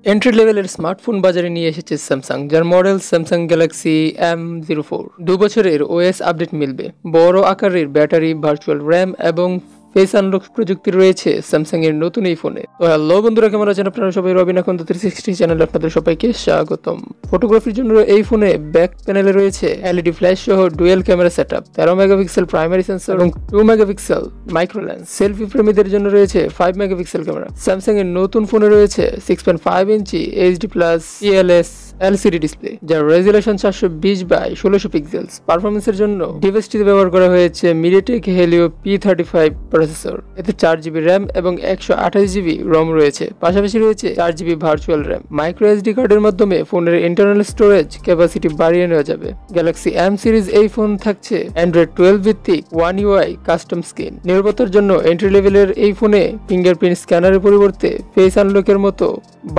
Entry লেভেলের smartphone বাজারে নিয়ে এসেছে স্যামসাং, যার মডেল স্যামসাং গ্যালাক্সি M04। 2 বছরের ওএস আপডেট মিলবে, বড় আকারের ব্যাটারি, ভার্চুয়াল র্যাম এবং ফেস আনলক প্রযুক্তি রয়েছে স্যামসাং এর নতুন এই ফোনে। তো হ্যালো বন্ধুরা, কেমন আছেন আপনারা সবাই? রবিন আকন্দ 360 চ্যানেলে আপনাদের সবাইকে স্বাগতম। ফটোগ্রাফির জন্য এই ফোনে ব্যাক প্যানেলে রয়েছে এলইডি ফ্ল্যাশ সহ dual camera setup, 13 megapixel primary sensor এবং 2 মেগাপিক্সেল মাইক্রো লেন্স। সেলফি প্রেমীদের জন্য রয়েছে 5 মেগাপিক্সেল ক্যামেরা। স্যামসাং এর নতুন ফোনে রয়েছে 6.5 ইঞ্চি HD plus TLS LCD display, যার রেজুলেশন 420x1600 পিক্সেলস। পারফরমেন্সের জন্য ডিভাইসটিতে ব্যবহার করা হয়েছে মিডিয়াটেক হেলিও P35 প্রসেসর। এতে 4GB র্যাম এবং 128GB রম রয়েছে। পাশাপাশি রয়েছে 4GB virtual RAM. Micro SD কার্ডের মাধ্যমে ফোনের ইন্টারনাল স্টোরেজ ক্যাপাসিটি বাড়িয়ে নেওয়া যাবে। গ্যালাক্সি M সিরিজ এই ফোন থাকছে অ্যান্ড্রয়েড 12 ভিত্তিক One UI কাস্টম স্ক্রিন। নিরাপত্তার জন্য এন্ট্রি লেভেলের এই ফোনে ফিঙ্গারপ্রিন্ট স্ক্যানারের পরিবর্তে ফেস আনলকের মতো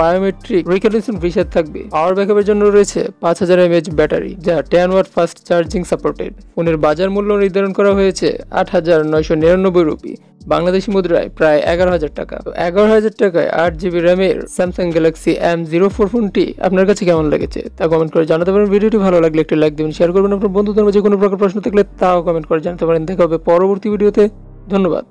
বায়োমেট্রিক রিকগনিশন ফিচার থাকবে। পাওয়ার ব্যাকআপের জন্য রয়েছে 5000 mAh ব্যাটারি, যা 10 ওয়াট ফাস্ট চার্জিং সাপোর্টেড। ফোনের বাজার মূল্য নির্ধারণ করা হয়েছে 8,999 রুপি, বাংলাদেশি মুদ্রায় প্রায় 11,000 টাকা। 11,000 টাকায় 8GB র্যামের স্যামসাং গ্যালাক্সি M04 ফোনটি আপনার কাছে কেমন লেগেছে তা কমেন্ট করে জানাতে পারেন। ভিডিওটি ভালো লাগলে একটি লাইক দিবেন, শেয়ার করবেন। আপনার বন্ধুদের মাঝে কোনো প্রকার প্রশ্ন থাকলে তাও কমেন্ট করে জানাতে পারেন। দেখা হবে পরবর্তী ভিডিওতে। ধন্যবাদ।